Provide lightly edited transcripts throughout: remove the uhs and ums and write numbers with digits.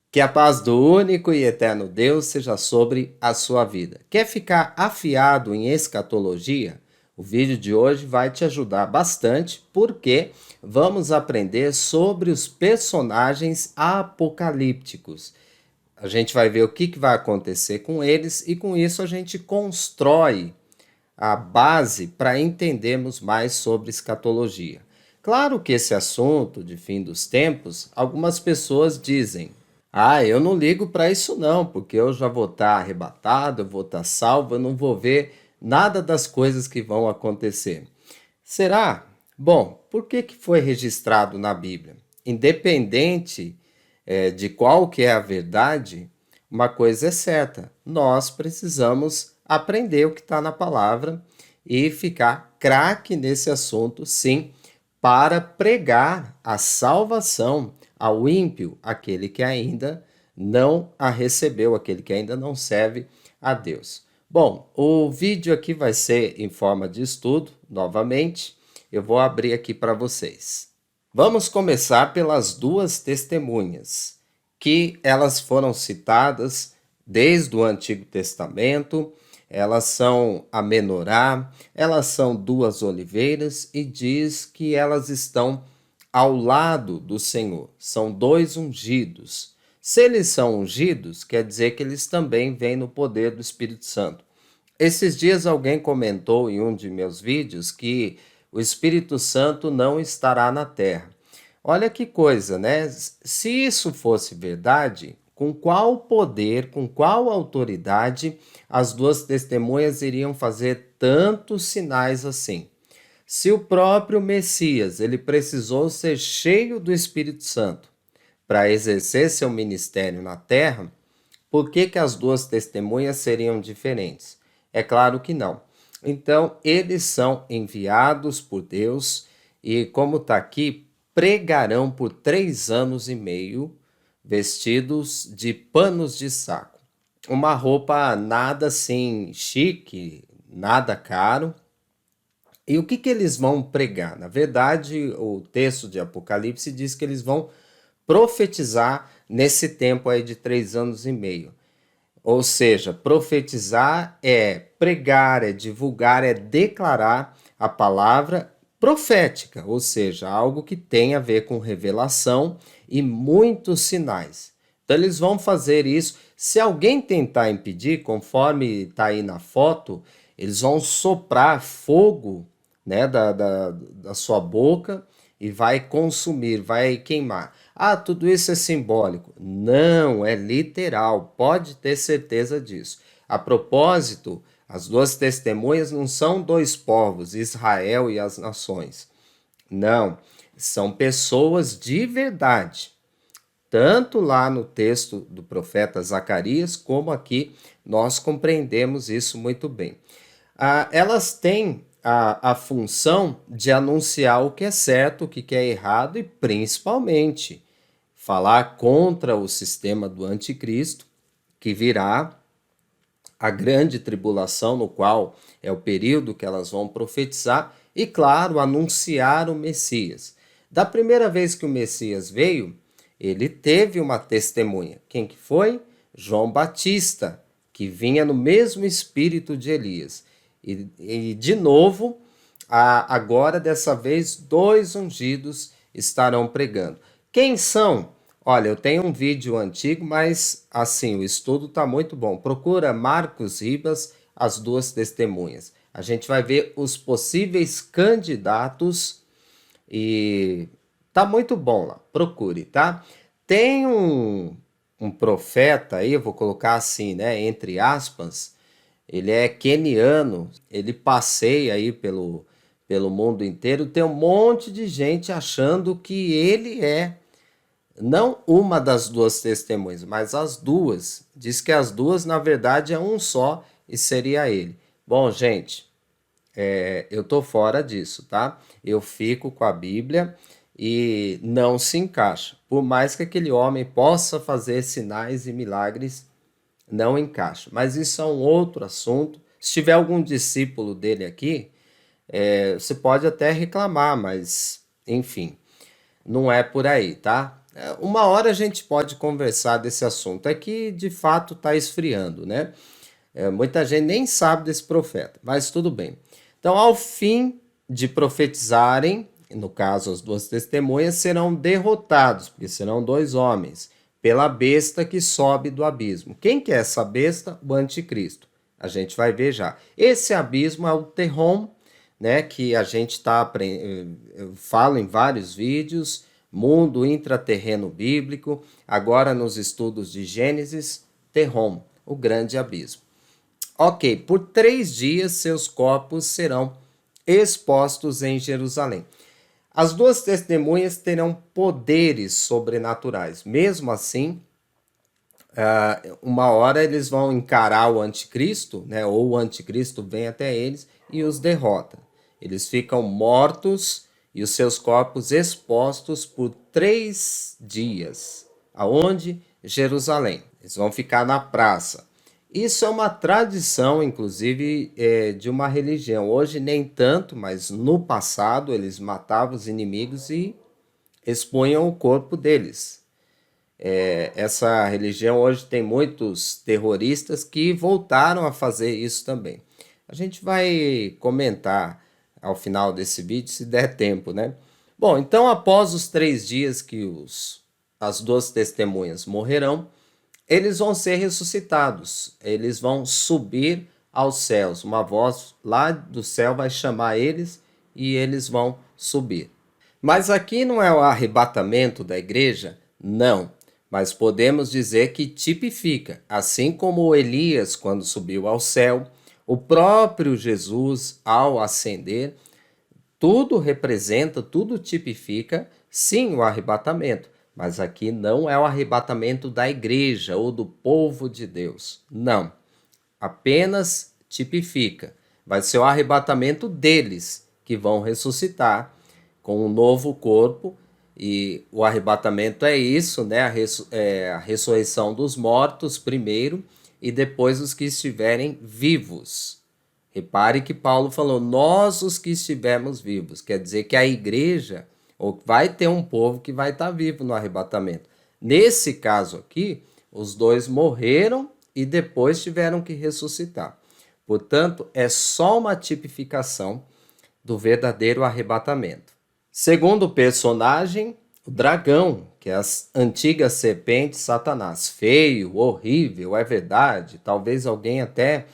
Que a paz do único e eterno Deus seja sobre a sua vida. Quer ficar afiado em escatologia? O vídeo de hoje vai te ajudar bastante porque vamos aprender sobre os personagens apocalípticos. A gente vai ver o que vai acontecer com eles e com isso a gente constrói a base para entendermos mais sobre escatologia. Claro que esse assunto de fim dos tempos, algumas pessoas dizem: "Ah, eu não ligo para isso não, porque eu já vou estar arrebatado, eu vou estar salvo, eu não vou ver nada das coisas que vão acontecer." Será? Bom, por que foi registrado na Bíblia? Independente de qual que é a verdade, uma coisa é certa: nós precisamos aprender o que está na palavra e ficar craque nesse assunto, sim, para pregar a salvação ao ímpio, aquele que ainda não a recebeu, aquele que ainda não serve a Deus. Bom, o vídeo aqui vai ser em forma de estudo, novamente. Eu vou abrir aqui para vocês. Vamos começar pelas duas testemunhas, que elas foram citadas desde o Antigo Testamento. Elas são a menorá, elas são duas oliveiras e diz que elas estão ao lado do Senhor. São dois ungidos. Se eles são ungidos, quer dizer que eles também vêm no poder do Espírito Santo. Esses dias alguém comentou em um de meus vídeos que o Espírito Santo não estará na terra. Olha que coisa, né? Se isso fosse verdade, com qual poder, com qual autoridade as duas testemunhas iriam fazer tantos sinais assim? Se o próprio Messias, ele precisou ser cheio do Espírito Santo para exercer seu ministério na terra, por que as duas testemunhas seriam diferentes? É claro que não. Então, eles são enviados por Deus e, como está aqui, pregarão por 3 anos e meio, vestidos de panos de saco. Uma roupa nada assim chique, nada caro. E o que eles vão pregar? Na verdade, o texto de Apocalipse diz que eles vão profetizar nesse tempo aí de 3 anos e meio. Ou seja, profetizar é pregar, é divulgar, é declarar a palavra profética, ou seja, algo que tem a ver com revelação e muitos sinais. Então, eles vão fazer isso. Se alguém tentar impedir, conforme está aí na foto, eles vão soprar fogo, né, da sua boca e vai consumir, vai queimar. Ah, tudo isso é simbólico. Não, é literal, pode ter certeza disso. A propósito, as duas testemunhas não são dois povos, Israel e as nações. Não, são pessoas de verdade. Tanto lá no texto do profeta Zacarias, como aqui nós compreendemos isso muito bem. Elas têm a função de anunciar o que é certo, o que é errado e, principalmente, falar contra o sistema do anticristo, que virá a grande tribulação, no qual é o período que elas vão profetizar, e, claro, anunciar o Messias. Da primeira vez que o Messias veio, ele teve uma testemunha. Quem que foi? João Batista, que vinha no mesmo espírito de Elias. E de novo, agora dessa vez, dois ungidos estarão pregando. Quem são? Olha, eu tenho um vídeo antigo, mas assim, o estudo está muito bom. Procura Marcos Ribas, as duas testemunhas. A gente vai ver os possíveis candidatos e tá muito bom lá. Procure, tá? Tem um profeta aí, eu vou colocar assim, né, entre aspas, ele é queniano, ele passeia aí pelo mundo inteiro, tem um monte de gente achando que ele é não uma das duas testemunhas, mas as duas. Diz que as duas, na verdade, é um só e seria ele. Bom, gente, eu tô fora disso, tá? Eu fico com a Bíblia e não se encaixa. Por mais que aquele homem possa fazer sinais e milagres, não encaixa. Mas isso é um outro assunto. Se tiver algum discípulo dele aqui, você pode até reclamar, mas enfim, não é por aí, tá? Uma hora a gente pode conversar desse assunto. É que de fato está esfriando, né? Muita gente nem sabe desse profeta, mas tudo bem. Então, ao fim de profetizarem, no caso as duas testemunhas, serão derrotados, porque serão dois homens, pela besta que sobe do abismo. Quem que é essa besta? O anticristo. A gente vai ver já. Esse abismo é o Terrom, né, que a gente está fala em vários vídeos, mundo intraterreno bíblico, agora nos estudos de Gênesis, Terrom, o grande abismo. Ok, por 3 dias seus corpos serão expostos em Jerusalém. As duas testemunhas terão poderes sobrenaturais. Mesmo assim, uma hora eles vão encarar o anticristo, né? Ou o anticristo vem até eles e os derrota. Eles ficam mortos e os seus corpos expostos por 3 dias. Aonde? Jerusalém. Eles vão ficar na praça. Isso é uma tradição, inclusive, de uma religião. Hoje nem tanto, mas no passado eles matavam os inimigos e expunham o corpo deles. Essa religião hoje tem muitos terroristas que voltaram a fazer isso também. A gente vai comentar ao final desse vídeo, se der tempo, né? Bom, então após os 3 dias que as duas testemunhas morrerão, eles vão ser ressuscitados, eles vão subir aos céus. Uma voz lá do céu vai chamar eles e eles vão subir. Mas aqui não é o arrebatamento da igreja? Não. Mas podemos dizer que tipifica, assim como Elias quando subiu ao céu, o próprio Jesus ao ascender, tudo representa, tudo tipifica, sim, o arrebatamento. Mas aqui não é o arrebatamento da igreja ou do povo de Deus. Não. Apenas tipifica. Vai ser o arrebatamento deles que vão ressuscitar com um novo corpo. E o arrebatamento é isso, né? A ressurreição dos mortos primeiro e depois os que estiverem vivos. Repare que Paulo falou, nós os que estivermos vivos. Quer dizer que a igreja, ou vai ter um povo que vai estar vivo no arrebatamento. Nesse caso aqui, os dois morreram e depois tiveram que ressuscitar. Portanto, é só uma tipificação do verdadeiro arrebatamento. Segundo personagem, o dragão, que é a antiga serpente Satanás. Feio, horrível, é verdade. Talvez alguém até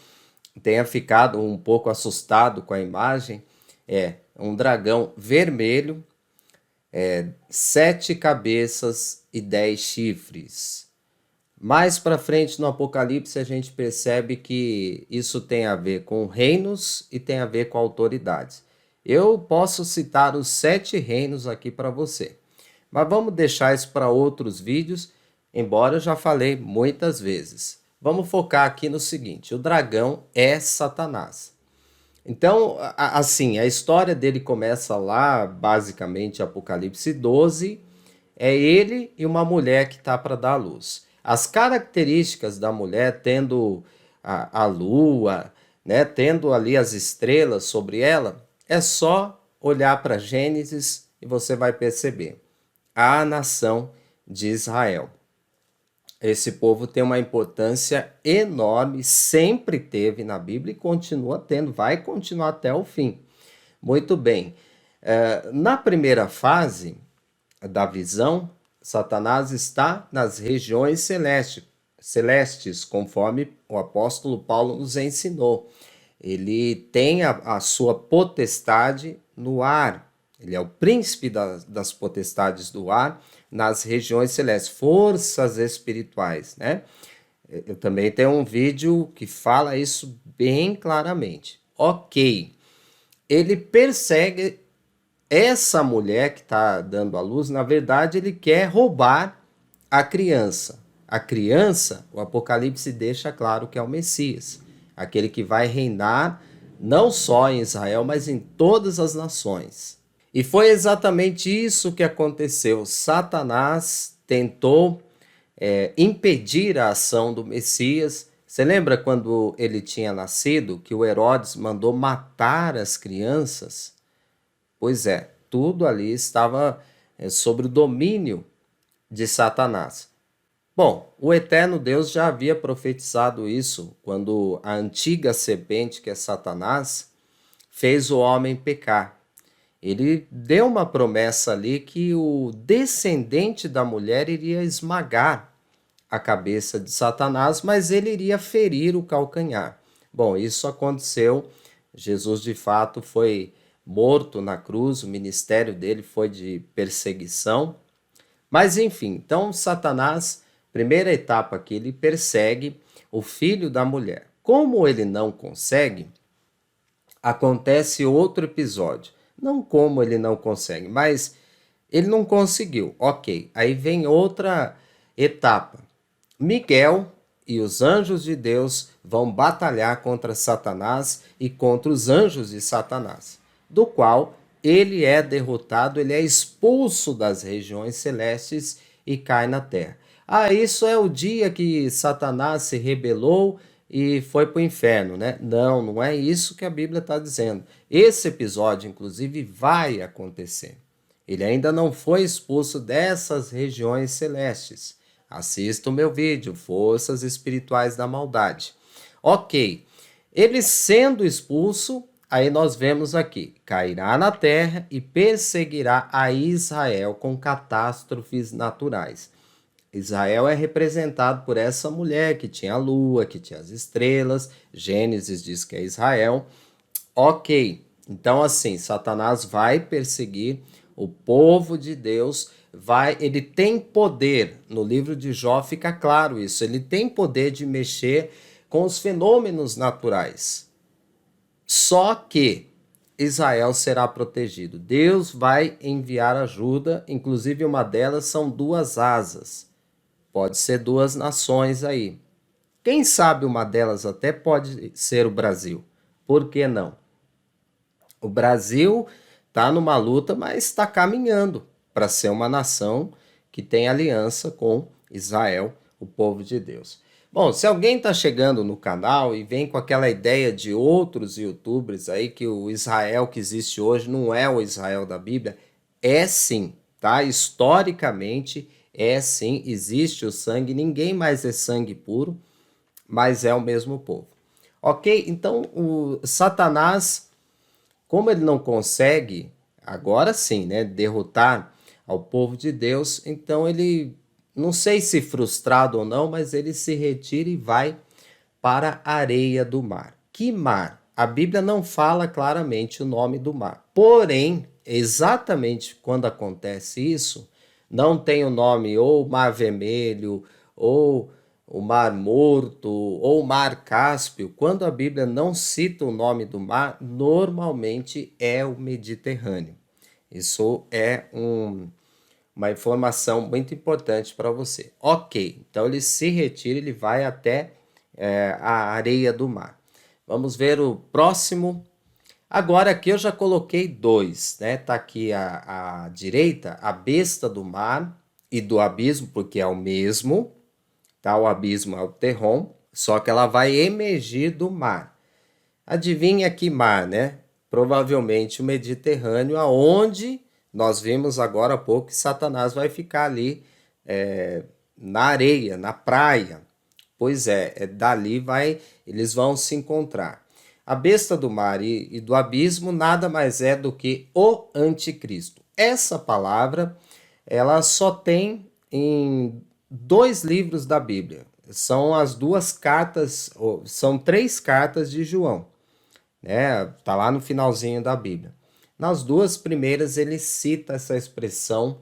tenha ficado um pouco assustado com a imagem. É um dragão vermelho, 7 cabeças e 10 chifres. Mais para frente no Apocalipse a gente percebe que isso tem a ver com reinos e tem a ver com autoridades. Eu posso citar os 7 reinos aqui para você, mas vamos deixar isso para outros vídeos, embora eu já falei muitas vezes. Vamos focar aqui no seguinte, o dragão é Satanás. Então, assim, a história dele começa lá, basicamente, Apocalipse 12, é ele e uma mulher que está para dar à luz. As características da mulher, tendo a lua, né, tendo ali as estrelas sobre ela, é só olhar para Gênesis e você vai perceber. A nação de Israel. Esse povo tem uma importância enorme, sempre teve na Bíblia e continua tendo, vai continuar até o fim. Muito bem. Na primeira fase da visão, Satanás está nas regiões celestes, conforme o apóstolo Paulo nos ensinou. Ele tem a sua potestade no ar. Ele é o príncipe das potestades do ar nas regiões celestes, forças espirituais, né? Eu também tenho um vídeo que fala isso bem claramente. Ok, ele persegue essa mulher que está dando à luz, na verdade ele quer roubar a criança. A criança, o Apocalipse deixa claro que é o Messias, aquele que vai reinar não só em Israel, mas em todas as nações. E foi exatamente isso que aconteceu. Satanás tentou impedir a ação do Messias. Você lembra quando ele tinha nascido, que o Herodes mandou matar as crianças? Pois é, tudo ali estava sob o domínio de Satanás. Bom, o eterno Deus já havia profetizado isso quando a antiga serpente, que é Satanás, fez o homem pecar. Ele deu uma promessa ali que o descendente da mulher iria esmagar a cabeça de Satanás, mas ele iria ferir o calcanhar. Bom, isso aconteceu. Jesus de fato foi morto na cruz, o ministério dele foi de perseguição. Mas enfim, então Satanás, primeira etapa aqui, ele persegue o filho da mulher. Como ele não consegue, acontece outro episódio. Não como ele não consegue, mas ele não conseguiu. Ok, aí vem outra etapa. Miguel e os anjos de Deus vão batalhar contra Satanás e contra os anjos de Satanás, do qual ele é derrotado, ele é expulso das regiões celestes e cai na terra. Ah, isso é o dia que Satanás se rebelou e foi para o inferno, né? Não, não é isso que a Bíblia está dizendo. Esse episódio, inclusive, vai acontecer. Ele ainda não foi expulso dessas regiões celestes. Assista o meu vídeo, Forças Espirituais da Maldade. Ok, ele sendo expulso, aí nós vemos aqui, cairá na terra e perseguirá a Israel com catástrofes naturais. Israel é representado por essa mulher que tinha a lua, que tinha as estrelas. Gênesis diz que é Israel. Ok, então assim, Satanás vai perseguir o povo de Deus, ele tem poder, no livro de Jó fica claro isso, ele tem poder de mexer com os fenômenos naturais. Só que Israel será protegido. Deus vai enviar ajuda, inclusive uma delas são duas asas. Pode ser duas nações aí. Quem sabe uma delas até pode ser o Brasil. Por que não? O Brasil está numa luta, mas está caminhando para ser uma nação que tem aliança com Israel, o povo de Deus. Bom, se alguém está chegando no canal e vem com aquela ideia de outros youtubers aí que o Israel que existe hoje não é o Israel da Bíblia, é sim, tá? Historicamente é sim, existe o sangue, ninguém mais é sangue puro, mas é o mesmo povo. Ok? Então o Satanás, como ele não consegue, agora sim, né, derrotar ao povo de Deus, então ele, não sei se frustrado ou não, mas ele se retira e vai para a areia do mar. Que mar? A Bíblia não fala claramente o nome do mar. Porém, exatamente quando acontece isso, não tem o nome ou Mar Vermelho, ou o Mar Morto, ou o Mar Cáspio. Quando a Bíblia não cita o nome do mar, normalmente é o Mediterrâneo. Isso é uma informação muito importante para você. Ok, então ele se retira, ele vai até a areia do mar. Vamos ver o próximo. Agora aqui eu já coloquei dois, né? Tá aqui à direita, a besta do mar e do abismo, porque é o mesmo, tá? O abismo é o Terron, só que ela vai emergir do mar. Adivinha que mar, né? Provavelmente o Mediterrâneo, aonde nós vimos agora há pouco que Satanás vai ficar ali na areia, na praia. Pois dali eles vão se encontrar. A besta do mar e do abismo nada mais é do que o anticristo. Essa palavra, ela só tem em dois livros da Bíblia. São as duas cartas, são três cartas de João, né? Tá lá no finalzinho da Bíblia. Nas duas primeiras ele cita essa expressão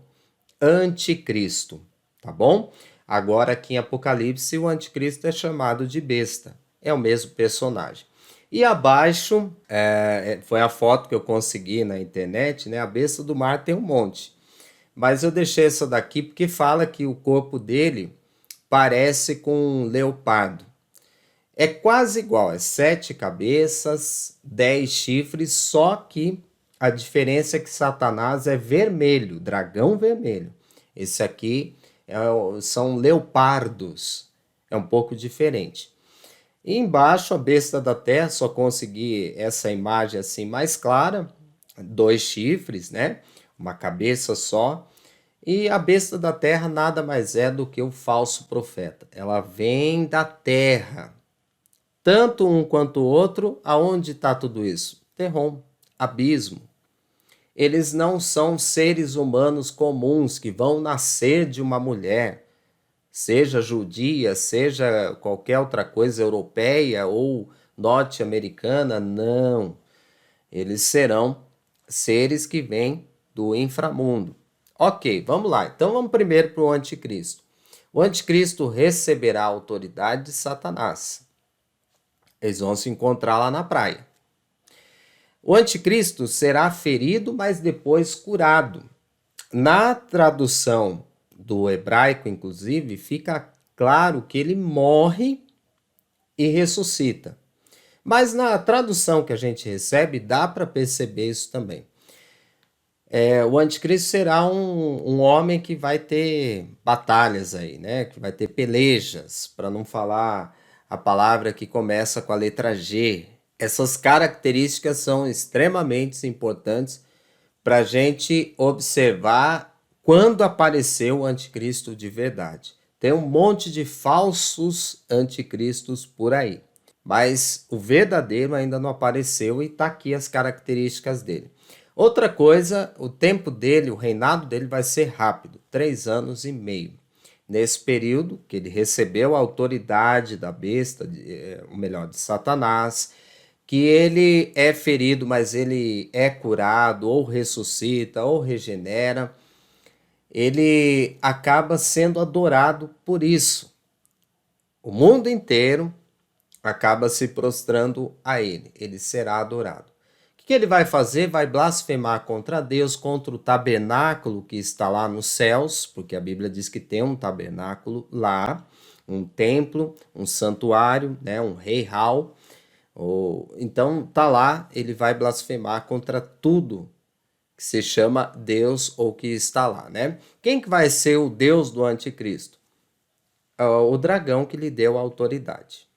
anticristo, tá bom? Agora aqui em Apocalipse o anticristo é chamado de besta, é o mesmo personagem. E abaixo, foi a foto que eu consegui na internet, né? A besta do mar tem um monte. Mas eu deixei essa daqui porque fala que o corpo dele parece com um leopardo. É quase igual, é 7 cabeças, 10 chifres, só que a diferença é que Satanás é vermelho, dragão vermelho. Esse aqui são leopardos, é um pouco diferente. E embaixo, a besta da terra, só consegui essa imagem assim mais clara, 2 chifres, né? Uma cabeça só. E a besta da terra nada mais é do que o falso profeta. Ela vem da terra. Tanto um quanto o outro, aonde está tudo isso? Terrom, abismo. Eles não são seres humanos comuns que vão nascer de uma mulher, seja judia, seja qualquer outra coisa europeia ou norte-americana, não. Eles serão seres que vêm do inframundo. Ok, vamos lá. Então vamos primeiro para o anticristo. O anticristo receberá a autoridade de Satanás. Eles vão se encontrar lá na praia. O anticristo será ferido, mas depois curado. Na tradução do hebraico, inclusive, fica claro que ele morre e ressuscita. Mas na tradução que a gente recebe, dá para perceber isso também. O anticristo será um homem que vai ter batalhas aí, né? Que vai ter pelejas, para não falar a palavra que começa com a letra G. Essas características são extremamente importantes para a gente observar quando apareceu o anticristo de verdade. Tem um monte de falsos anticristos por aí, mas o verdadeiro ainda não apareceu e está aqui as características dele. Outra coisa, o tempo dele, o reinado dele vai ser rápido, 3 anos e meio. Nesse período que ele recebeu a autoridade da besta, ou melhor, de Satanás, que ele é ferido, mas ele é curado, ou ressuscita, ou regenera, ele acaba sendo adorado por isso. O mundo inteiro acaba se prostrando a ele, ele será adorado. O que ele vai fazer? Vai blasfemar contra Deus, contra o tabernáculo que está lá nos céus, porque a Bíblia diz que tem um tabernáculo lá, um templo, um santuário, né, um rei hall. Então tá lá, ele vai blasfemar contra tudo que se chama Deus ou que está lá, né? Quem que vai ser o Deus do anticristo? O dragão que lhe deu a autoridade.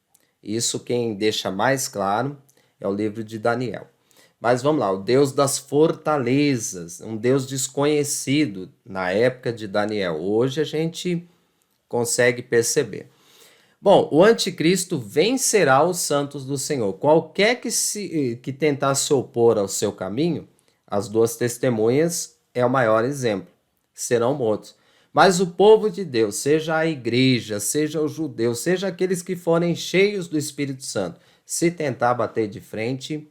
Isso quem deixa mais claro é o livro de Daniel. Mas vamos lá, o Deus das fortalezas, um Deus desconhecido na época de Daniel. Hoje a gente consegue perceber. Bom, o anticristo vencerá os santos do Senhor. Qualquer que tentar se opor ao seu caminho, as duas testemunhas é o maior exemplo, serão mortos. Mas o povo de Deus, seja a igreja, seja os judeus, seja aqueles que forem cheios do Espírito Santo, se tentar bater de frente,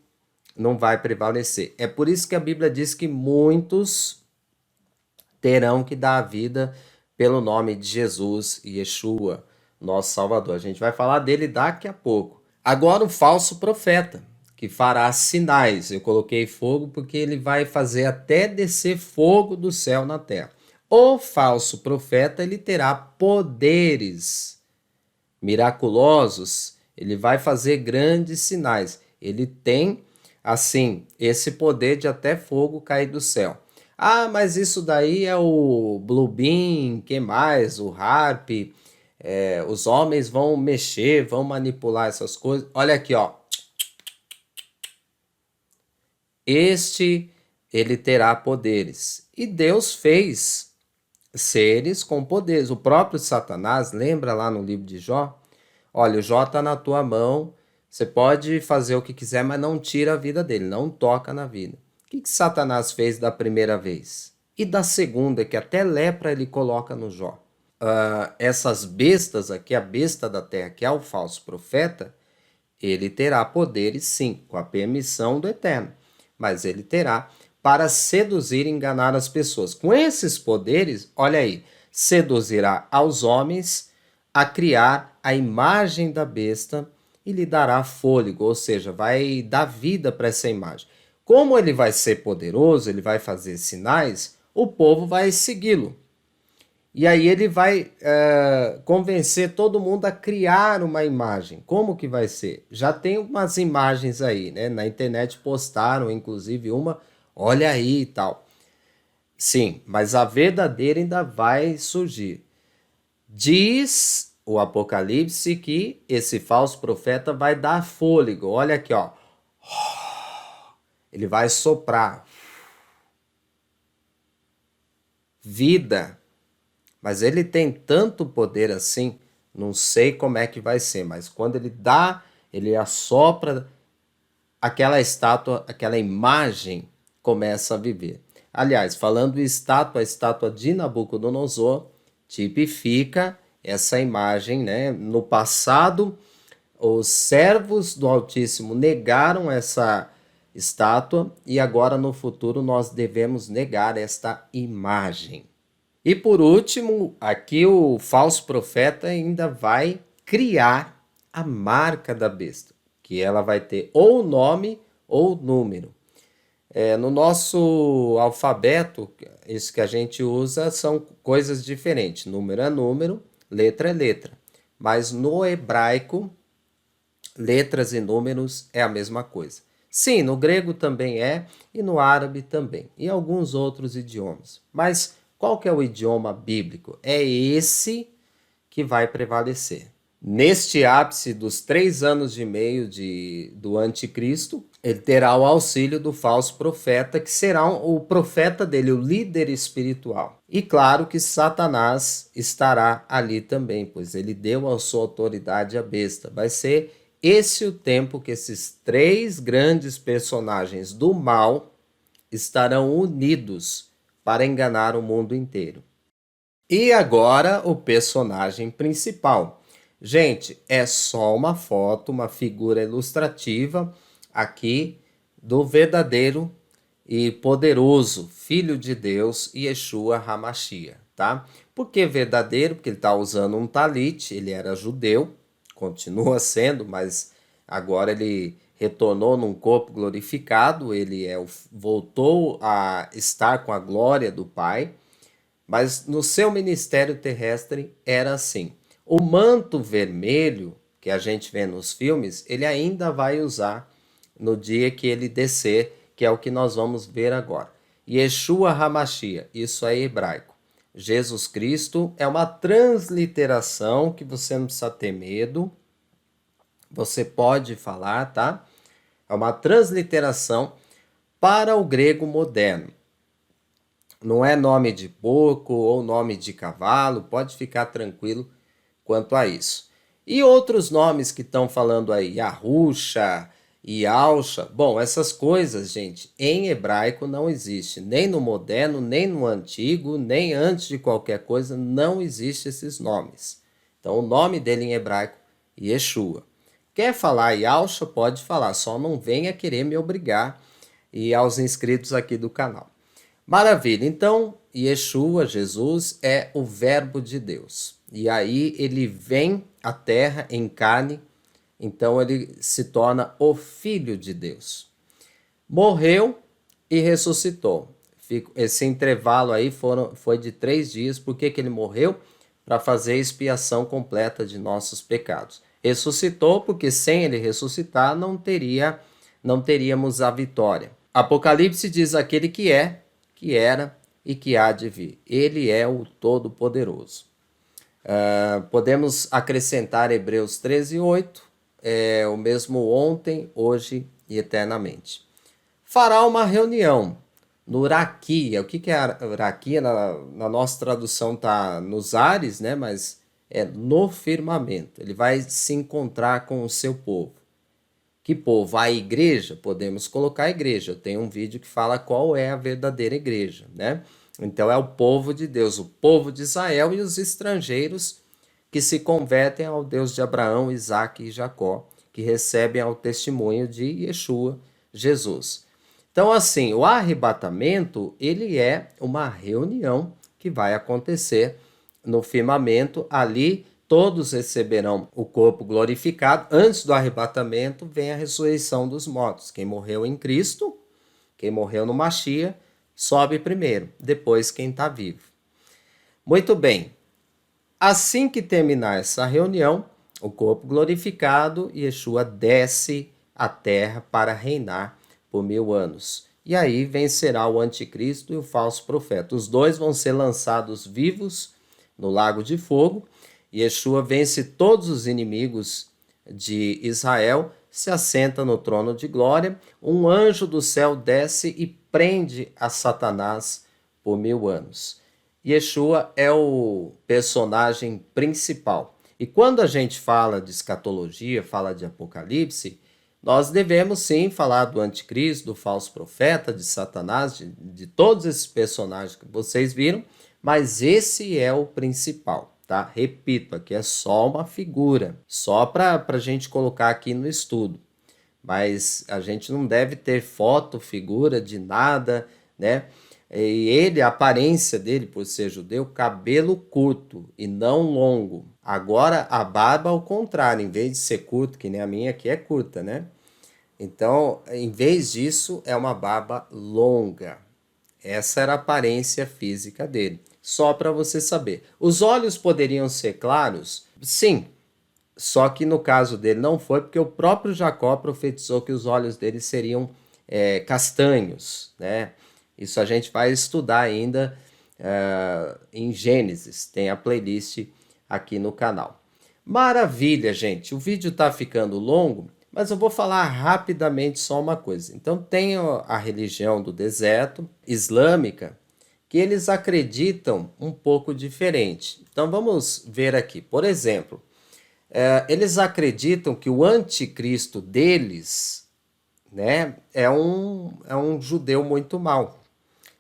não vai prevalecer. É por isso que a Bíblia diz que muitos terão que dar a vida pelo nome de Jesus e Yeshua, nosso Salvador. A gente vai falar dele daqui a pouco. Agora o falso profeta, que fará sinais. Eu coloquei fogo porque ele vai fazer até descer fogo do céu na terra. O falso profeta, ele terá poderes miraculosos, ele vai fazer grandes sinais. Ele tem, assim, esse poder de até fogo cair do céu. Ah, mas isso daí é o Blue Beam, que mais? O Harp, os homens vão mexer, vão manipular essas coisas. Olha aqui, ó. Este, ele terá poderes. E Deus fez seres com poderes. O próprio Satanás, lembra lá no livro de Jó? Olha, o Jó está na tua mão, você pode fazer o que quiser, mas não tira a vida dele, não toca na vida. O que Satanás fez da primeira vez? E da segunda, que até lepra ele coloca no Jó. Essas bestas aqui, a besta da terra, que é o falso profeta, ele terá poderes sim, com a permissão do Eterno, mas ele terá para seduzir e enganar as pessoas. Com esses poderes, olha aí, seduzirá aos homens a criar a imagem da besta e lhe dará fôlego, ou seja, vai dar vida para essa imagem. Como ele vai ser poderoso, ele vai fazer sinais, o povo vai segui-lo. E aí ele vai convencer todo mundo a criar uma imagem. Como que vai ser? Já tem umas imagens aí, né? Na internet postaram, inclusive, uma, olha aí e tal. Sim, mas a verdadeira ainda vai surgir. Diz o Apocalipse que esse falso profeta vai dar fôlego. Olha aqui, ó. Ele vai soprar. vida. Mas ele tem tanto poder assim, não sei como é que vai ser, mas quando ele dá, ele assopra aquela estátua, aquela imagem começa a viver. Aliás, falando em estátua, a estátua de Nabucodonosor tipifica essa imagem, né? No passado, os servos do Altíssimo negaram essa estátua e agora no futuro nós devemos negar esta imagem. E por último, aqui o falso profeta ainda vai criar a marca da besta, que ela vai ter ou nome ou número. No nosso alfabeto, isso que a gente usa são coisas diferentes. Número é número, letra é letra. Mas no hebraico, letras e números é a mesma coisa. Sim, no grego também é, e no árabe também, e alguns outros idiomas. Mas qual que é o idioma bíblico? É esse que vai prevalecer. Neste ápice dos 3 anos e meio do anticristo, ele terá o auxílio do falso profeta, que será o profeta dele, o líder espiritual. E claro que Satanás estará ali também, pois ele deu a sua autoridade à besta. Vai ser esse o tempo que esses 3 grandes personagens do mal estarão unidos para enganar o mundo inteiro. E agora o personagem principal. Gente, é só uma foto, uma figura ilustrativa aqui do verdadeiro e poderoso Filho de Deus, Yeshua HaMashiach, tá? Por que verdadeiro? Porque ele está usando um talit, ele era judeu, continua sendo, mas agora ele retornou num corpo glorificado, ele voltou a estar com a glória do Pai, mas no seu ministério terrestre era assim. O manto vermelho que a gente vê nos filmes, ele ainda vai usar no dia que ele descer, que é o que nós vamos ver agora. Yeshua HaMashiach, isso é hebraico. Jesus Cristo é uma transliteração que você não precisa ter medo. Você pode falar, tá? É uma transliteração para o grego moderno. Não é nome de porco ou nome de cavalo, pode ficar tranquilo quanto a isso. E outros nomes que estão falando aí, Yahusha, Yalcha. Bom, essas coisas, gente, em hebraico não existe. Nem no moderno, nem no antigo, nem antes de qualquer coisa, não existe esses nomes. Então, o nome dele em hebraico, Yeshua. Quer falar Yalcha? Pode falar, só não venha querer me obrigar e aos inscritos aqui do canal. Maravilha, então Yeshua, Jesus, é o verbo de Deus. E aí ele vem à terra em carne, então ele se torna o Filho de Deus. Morreu e ressuscitou. Esse intervalo aí foi de 3 dias. Por que ele morreu? Para fazer a expiação completa de nossos pecados. Ressuscitou porque sem ele ressuscitar não teríamos a vitória. Apocalipse diz aquele que é, que era e que há de vir. Ele é o Todo-Poderoso. Podemos acrescentar Hebreus 13:8, é o mesmo ontem, hoje e eternamente. Fará uma reunião no Raquia. O que é Raquia? Na nossa tradução está nos ares, né? Mas é no firmamento. Ele vai se encontrar com o seu povo. Que povo? A igreja? Podemos colocar a igreja. Eu tenho um vídeo que fala qual é a verdadeira igreja, né? Então é o povo de Deus, o povo de Israel e os estrangeiros que se convertem ao Deus de Abraão, Isaque e Jacó, que recebem ao testemunho de Yeshua, Jesus. Então assim, o arrebatamento, ele é uma reunião que vai acontecer no firmamento ali. Todos receberão o corpo glorificado. Antes do arrebatamento vem a ressurreição dos mortos. Quem morreu em Cristo, quem morreu no Mashiach, sobe primeiro. Depois quem está vivo. Muito bem. Assim que terminar essa reunião, o corpo glorificado, Yeshua desce à terra para reinar por 1000 anos. E aí vencerá o anticristo e o falso profeta. Os dois vão ser lançados vivos no lago de fogo. Yeshua vence todos os inimigos de Israel, se assenta no trono de glória, um anjo do céu desce e prende a Satanás por 1000 anos. Yeshua é o personagem principal. E quando a gente fala de escatologia, fala de Apocalipse, nós devemos sim falar do anticristo, do falso profeta, de Satanás, de todos esses personagens que vocês viram, mas esse é o principal, tá? Repito, aqui é só uma figura, só para a gente colocar aqui no estudo. Mas a gente não deve ter foto, figura de nada, né? E ele, a aparência dele, por ser judeu, cabelo curto e não longo. Agora a barba, ao contrário, em vez de ser curto, que nem a minha aqui é curta, né? Então, em vez disso, é uma barba longa. Essa era a aparência física dele. Só para você saber. Os olhos poderiam ser claros? Sim. Só que no caso dele não foi, porque o próprio Jacó profetizou que os olhos dele seriam castanhos, né? Isso a gente vai estudar ainda em Gênesis, tem a playlist aqui no canal. Maravilha, gente, o vídeo está ficando longo, mas eu vou falar rapidamente só uma coisa. Então tem a religião do deserto, islâmica, que eles acreditam um pouco diferente. Então vamos ver aqui, por exemplo, eles acreditam que o anticristo deles, né, é um judeu muito mau.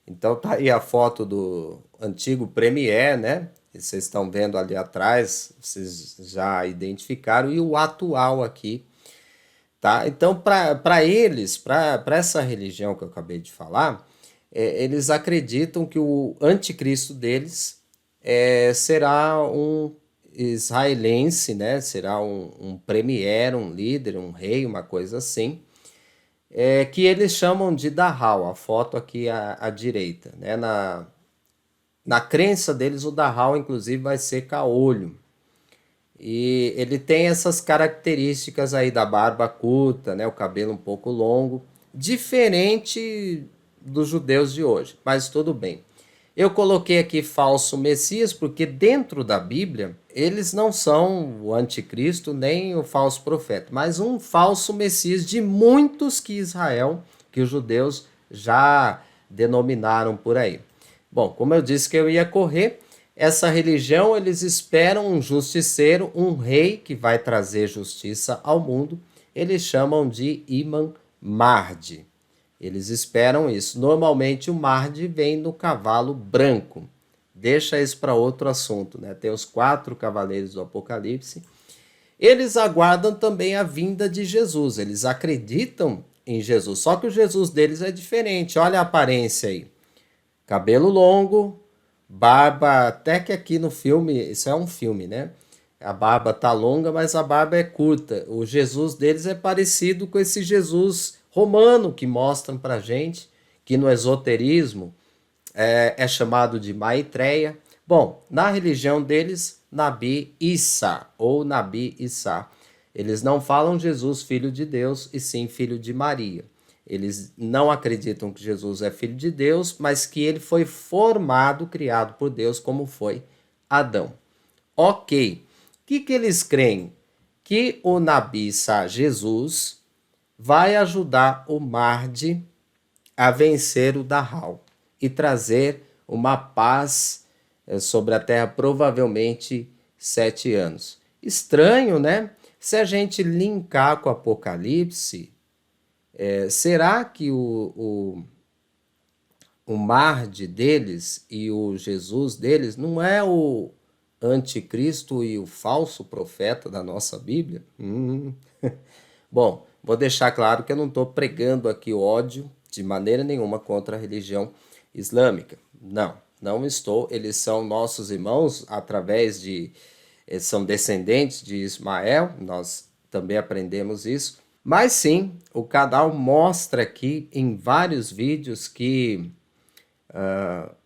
Então tá aí a foto do antigo premier, né? Que vocês estão vendo ali atrás, vocês já identificaram, e o atual aqui, tá? Então, para eles, para essa religião que eu acabei de falar, eles acreditam que o anticristo deles será um israelense, né? Será um premier, um líder, um rei, uma coisa assim, que eles chamam de Dahal, a foto aqui à direita, né? Na crença deles, o Dahal, inclusive, vai ser caolho. E ele tem essas características aí da barba curta, né? O cabelo um pouco longo, diferente dos judeus de hoje, mas tudo bem. Eu coloquei aqui falso Messias porque dentro da Bíblia eles não são o anticristo nem o falso profeta, mas um falso Messias de muitos que Israel, que os judeus já denominaram por aí. Bom, como eu disse que eu ia correr, essa religião eles esperam um justiceiro, um rei que vai trazer justiça ao mundo. Eles chamam de Imam Mahdi. Eles esperam isso. Normalmente o Mahdi vem no cavalo branco. Deixa isso para outro assunto, né? Tem os 4 cavaleiros do Apocalipse. Eles aguardam também a vinda de Jesus. Eles acreditam em Jesus. Só que o Jesus deles é diferente. Olha a aparência aí. Cabelo longo, barba, até que aqui no filme, isso é um filme, né? A barba tá longa, mas a barba é curta. O Jesus deles é parecido com esse Jesus romano que mostram pra gente, que no esoterismo é chamado de Maitreya. Bom, na religião deles, Nabi Issa, ou Nabi Issa. Eles não falam Jesus, filho de Deus, e sim filho de Maria. Eles não acreditam que Jesus é filho de Deus, mas que ele foi formado, criado por Deus, como foi Adão. Ok. O que eles creem? Que o Nabi Issa, Jesus, vai ajudar o Mahdi a vencer o Dahal e trazer uma paz sobre a terra, provavelmente 7 anos. Estranho, né? Se a gente linkar com o Apocalipse, será que o Mahdi deles e o Jesus deles não é o anticristo e o falso profeta da nossa Bíblia? Bom, vou deixar claro que eu não estou pregando aqui ódio de maneira nenhuma contra a religião islâmica. Não, não estou. Eles são nossos irmãos através de... Eles são descendentes de Ismael, nós também aprendemos isso. Mas sim, o canal mostra aqui em vários vídeos que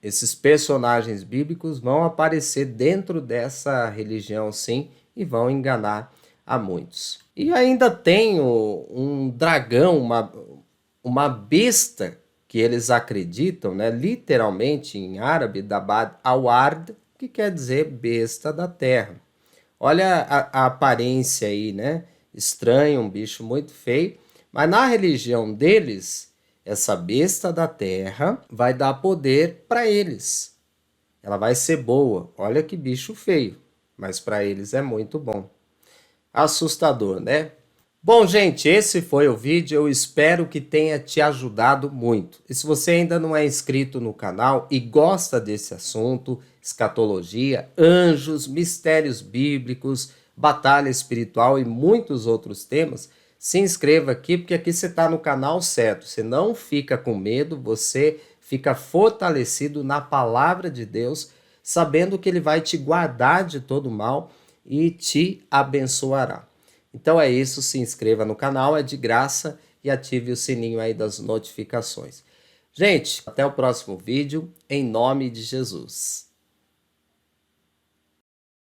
esses personagens bíblicos vão aparecer dentro dessa religião sim e vão enganar a muitos. E ainda tem um dragão, uma besta que eles acreditam, né, literalmente em árabe, Dabad al-Ard, que quer dizer besta da terra. Olha a aparência aí, né? Estranho, um bicho muito feio. Mas na religião deles, essa besta da terra vai dar poder para eles. ela vai ser boa. Olha que bicho feio, mas para eles é muito bom. Assustador, né? Bom, gente, esse foi o vídeo. Eu espero que tenha te ajudado muito. E se você ainda não é inscrito no canal e gosta desse assunto, escatologia, anjos, mistérios bíblicos, batalha espiritual e muitos outros temas, se inscreva aqui, porque aqui você está no canal certo. Você não fica com medo, você fica fortalecido na palavra de Deus, sabendo que Ele vai te guardar de todo mal e te abençoará. Então é isso, se inscreva no canal, é de graça e ative o sininho aí das notificações. Gente, até o próximo vídeo, em nome de Jesus.